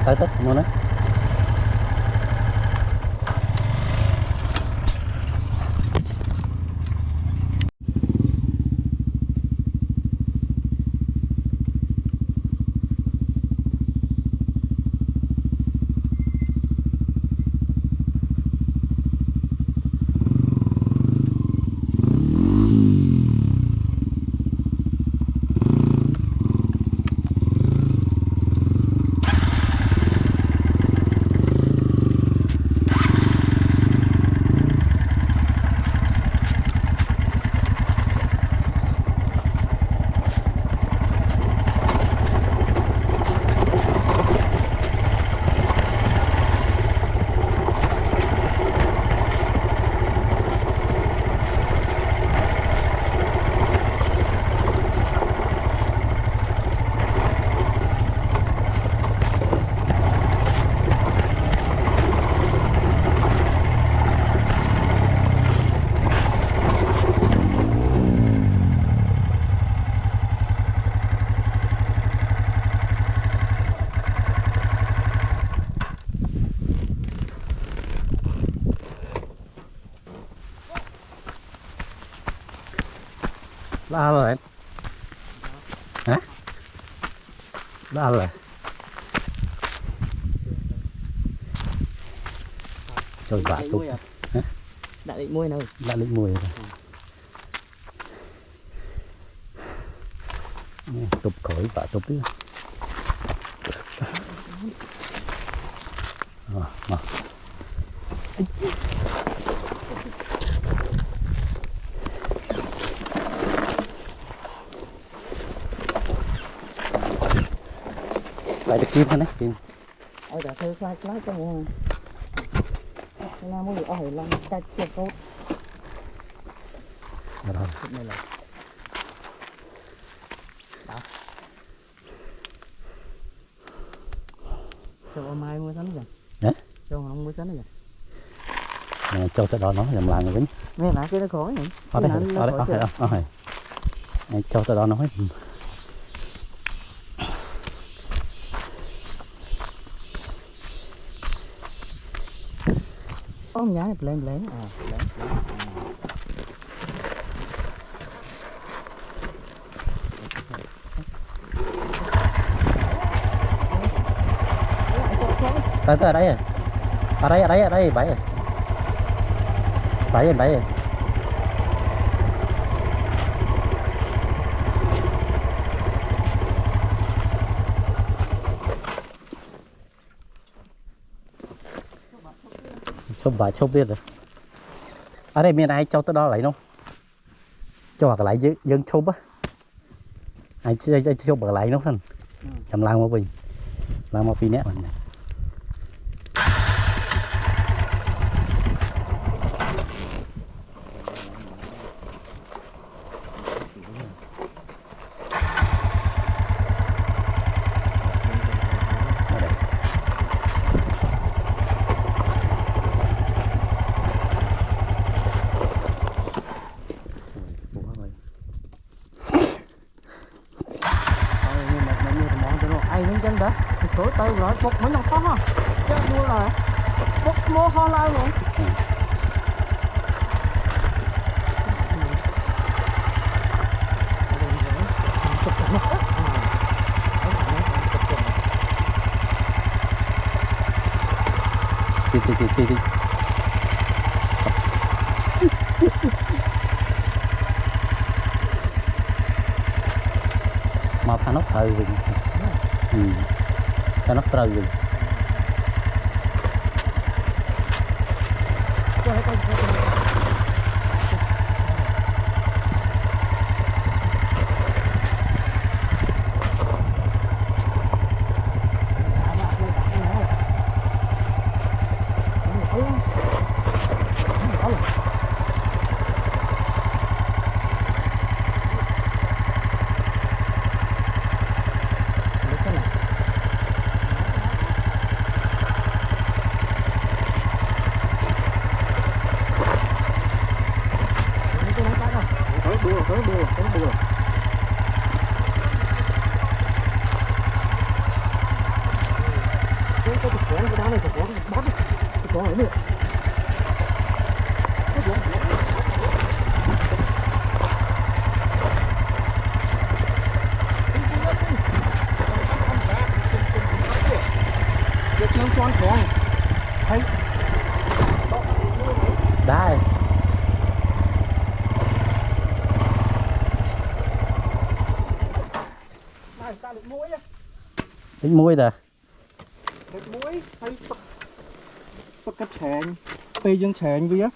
tới tết mua nó đã rồi hả đã rồi trời vả tục hả đã định môi nào đã định mùi rồi tục khỏi vả tục đi phải được kim hết đấy kim ôi đã thưa xoay lái cho mua Nam mới ở Hải Long cách cho tốt rồi này là đó cho mai mua sắm rồi cho không mua sắm rồi cho tới đó nó làm làng rồi nghe lại cái nó khỏi này ở đây cho tới đó nó có nhá lên lên tới ở đây ở đây bảy chụp biết rồi ở đây miền ai cho tới đó lại không cho hoặc lại dân chụp á ai chụp hoặc lại nó thân làm lang một bình làm một pin nè số tay rồi bốc mấy năm khó ha chứ mua là bốc mua ho lao rồi đi mà thằng nó thờ rồi cho nó trời rồi đây tính muối rồi muối hay sọc cắt chèn bây dương chèn với á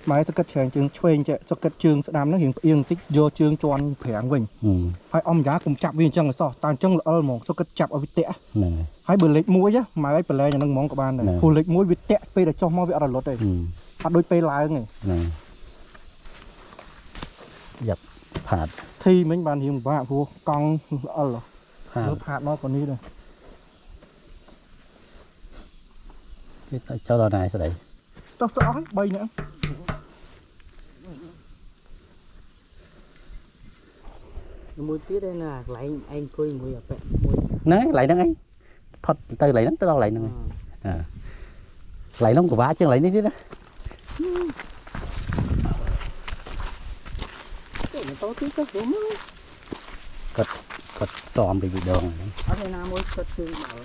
máy sọc cắt chèn trường chuyên chạy sọc cắt trường sẽ làm nó hiện yên tích vô trường tròn phèn mình hay ông giá cùng chạm viên chân là sao tàn chân là một sọc cắt chạm ở vịt tẻ hay bờ lệch muối á máy ấy bờ lệch nhà nâng món của bạn này bờ lệch muối vịt tẻ bây giờ cho mau vịt ở lót đây bắt đôi pê lại này dập phạt thì mình bàn hiện vạ vua con ở nó phạt nó còn đi đây cho đò này sao đấy cho đó bay nữa mùi tí đây là lại anh coi mùi ở nấy lại nó ấy thật từ lại nó tới đâu lại nữa lại nó của vá chứ lại ní đó cất xòm thì bị đường ở đây nào mới cất xương bảo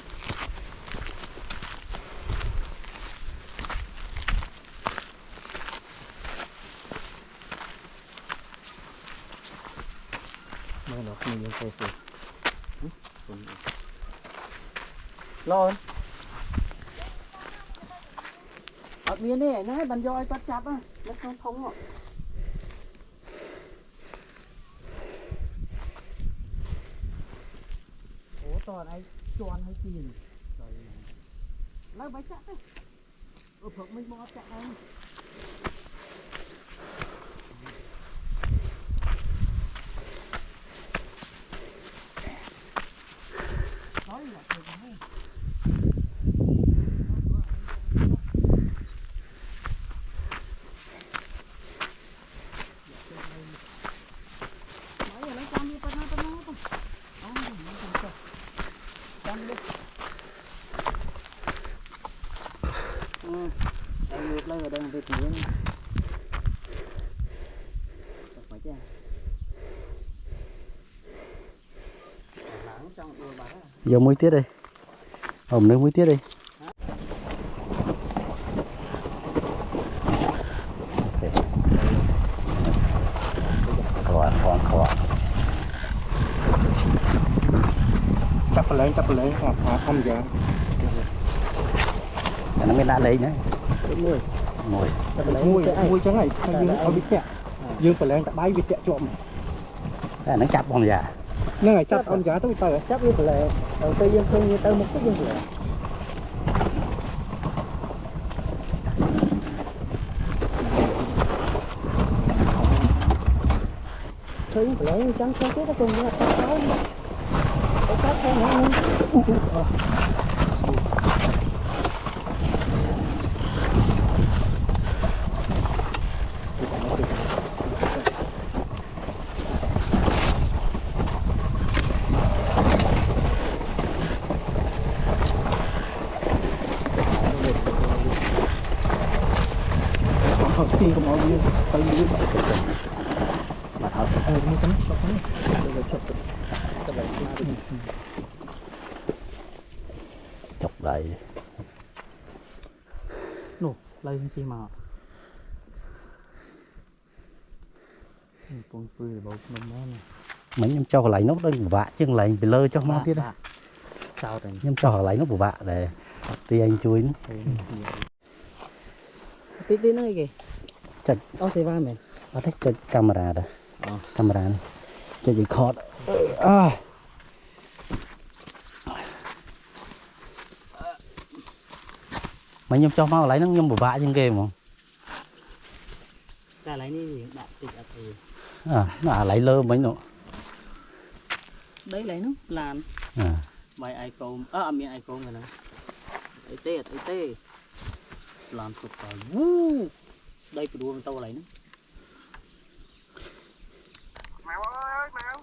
mới nó không nhiều cây xương rồi ở bên này nãy bàn roi bắt chặt á nó không thông rồi toàn ai tròn hay gì lấy bánh chắc đấy phật mình bỏ chạy đây nói là được rồi em ngược lên rồi đang việc nữa phải chứ vô muối tiết đi ổng nước muối tiết đi khoan chắp lên thăm giờ nó mới đã lấy nhé mùi mùi trắng này dương ở biết kẹt dương phải lên tại bãi biết kẹt trộm nó chặt con già nên ngày chắp con giá tôi tờ chắp dương phải lên đầu tư dương không như tơ một chút dương phải lên thứ phải lấy trắng trắng tiết nó cùng với cái sát theo nữa tiền của mọi người tay như vậy mà tháo sẽ như thế này chọc đầy nổ lên chi mà con phui bột nôm này mấy em cho lại nốt đây vạ chứ lại bị lơ cho mau tiết đây sao rồi em cho lại nốt của vạ để thì anh chui tí tí nữa kì chặt thì ba mày ở đây cho camera đây camera này cho chị khót mấy em cho mau lấy nó nhung của vạ trên game không ta lấy đi bạn tịch thì nó lấy lơ mấy nọ đấy lấy nó làm bài ai côn miệng ai côn rồi nè ấy tê làm sụp rồi đây cái đua mình tao lấy nó mèo ơi mèo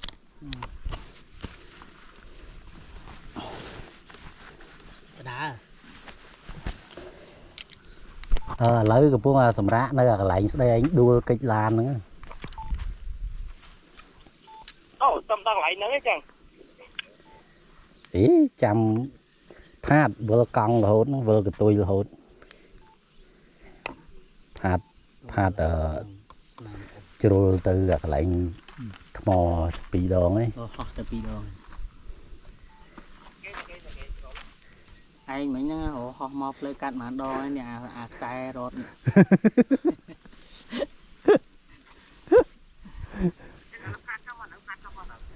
đá lấy cái buông sầm rã nơi là lại đây anh đua kịch lan nữa tâm tao lại nữa chăng ý chăm phát vừa cong là hốt vừa cái tôi là hốt phát chua từ là lại mò bị đòn ấy anh mấy nó họ mọc lên cắt mà đo nhà xe rồi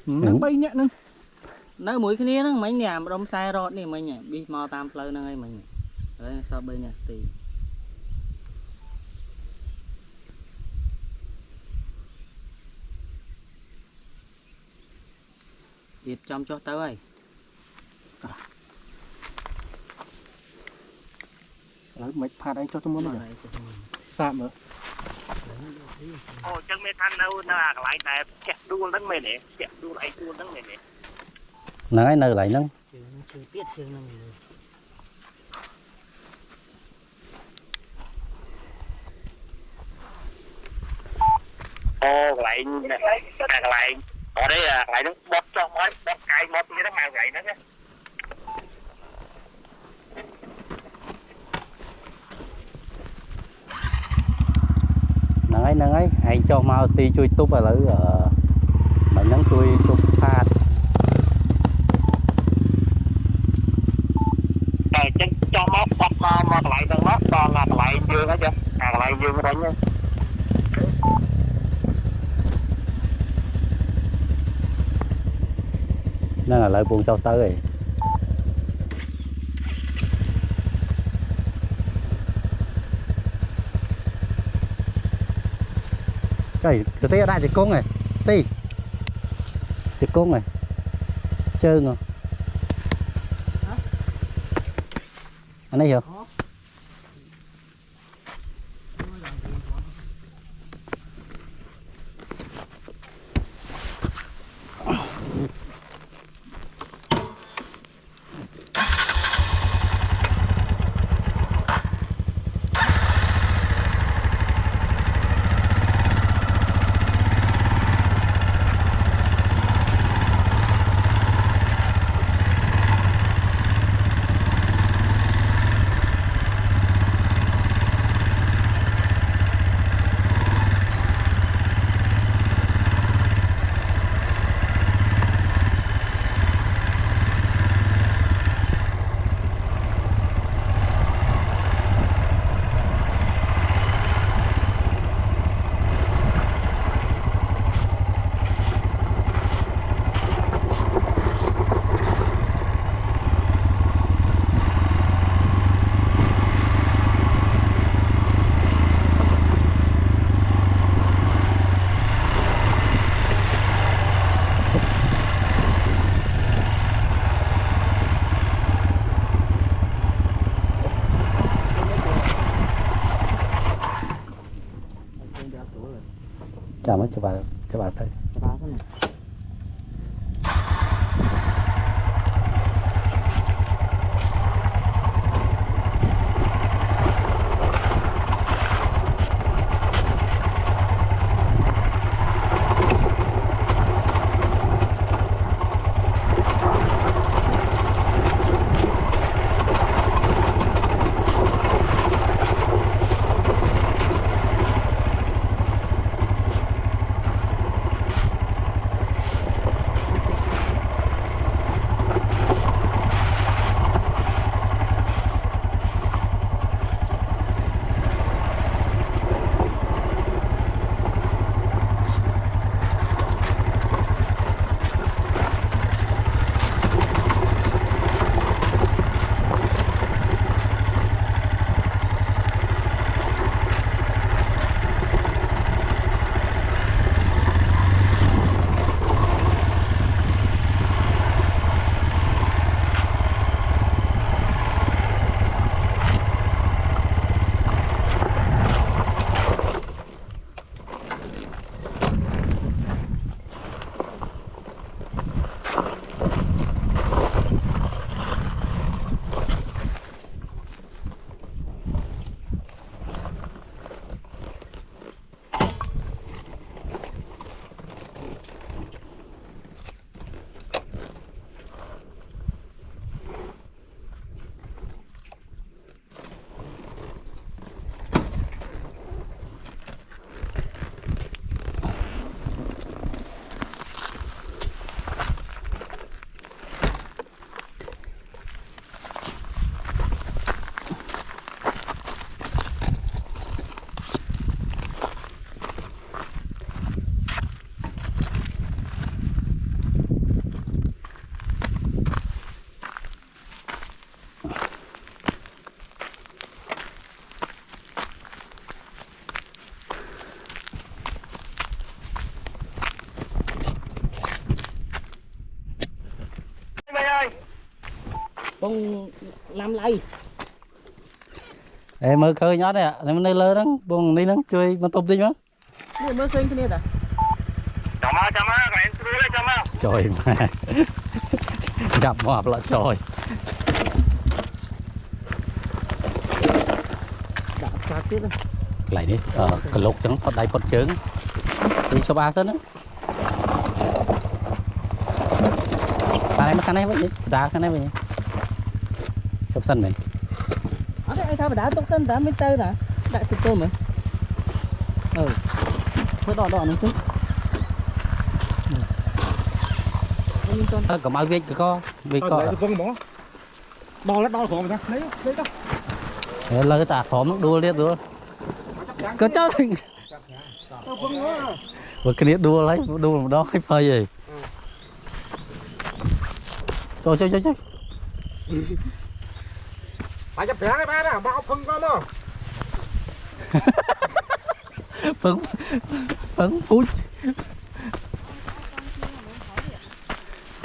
nó bay nhẹ nữa nó mũi cái nó mấy nhà mà đông xe rồi này mấy nhỉ đi mò tam plơ nó ngay mình đấy sao bay nhẹ thì điệp trong cho tới lấy mấy pha đây cho tôi muốn này sao nữa chân mê thanh đâu là lại tại chặt đuôi đánh mê nè chặt đuôi lại đuôi đánh mê nè nói nơi lại nó lại ở đây là lại nó bóp cho mới bóp cay bóp như nó mang vậy nữa chứ nâng ấy hãy cho mau ti chui túp vào lưỡi mà nắng chui túp pha rồi cho móc bóp mà lại đang móc còn là lại dương hết chưa lại dương ở đây nhá nên là lại buông cho tới rồi trời cái tê đã chỉ công này tê chỉ công này chơi rồi anh ấy hiểu chào mấy cho bà thấy bông làm lây em mơ khơi nhót này ạ em nơi lơ đó bông đi nó chơi mà tôm điมั้ง mơ khơi cái này à chào má các em đưa lên chào má trời mà gặp mọp là trời đã phạt tiếp đó lại đi cái lục chẳng có đầy phần trứng đi cho ba sân á cái này vậy ra cái này vậy chụp sân mình ở đây sao mà đã tốt sân đã mới tơ nè đại thực tôm mà mới đỏ nữa chứ cầm áo việt có vì có đo lát đo khổ mà lấy đó lời ta khóm đua liệt đua cứ cho và cái liệt đua lấy đua đó cái phơi gì chơi phải chấp cái ba nè bao phân con mà phấn phú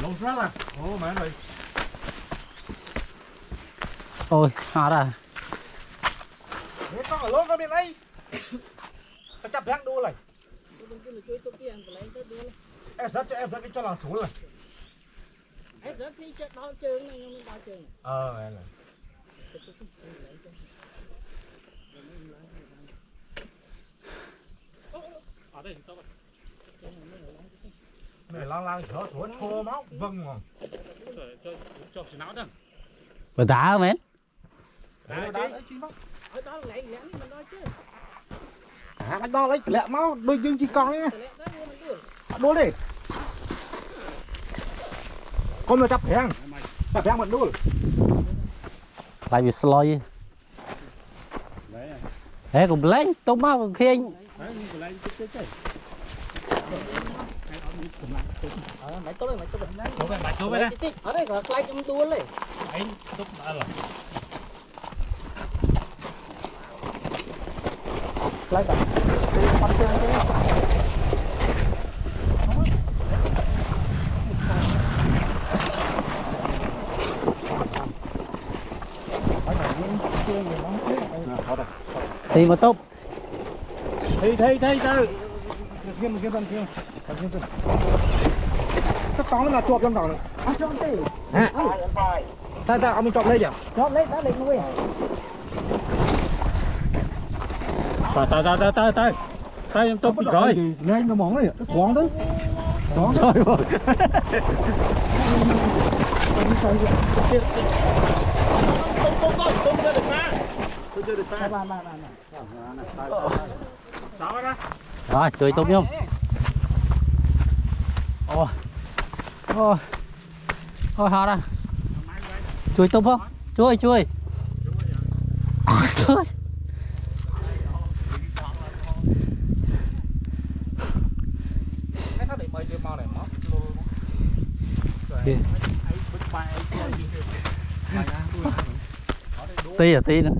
Lột ra là. Ồ mẹ này. ôi hả ra Để con ở lốt con bên đây. Phải chặt răng đua này. Em rất cái cho là xuống rồi. Ấy rất thì chết đo trường này nhưng mình đo trường. Mẹ này. Ở đây sao vậy? Mẹ lang chở xuống thô máu vâng mà. Cho chỉ não đó. bà đá mến Đấy chứ. Ở đó lại lẽ mình đo chứ. Anh đo lấy lẹ máu đôi dương chỉ con ấy. Lẽ đó như mình đưa. Đua đi. Con mà chặt phèn vẫn đua. lại bị sloi thế cũng lấy tôi mau khi anh Mày tốt mày tốt đấy. Số về mày số về đây. Ở đây có lại trong đua lên. Anh tốt đã rồi. Lấy cả. Con chơi cái. thì mà tốt Thi từ Kim cái tóng là chộp trong tàu này Chọn đi. ta ông mình chộp lên nhỉ Chọn lấy đã lấy nuôi. Tay em tốt bị rồi. nghe nó mỏng này cái khoáng đấy đó trời ơi rồi chơi tốt không ôi ôi ôi họ ra chui tốt không chui chui chui cái thằng để mày đưa màu này nó tí à tí nữa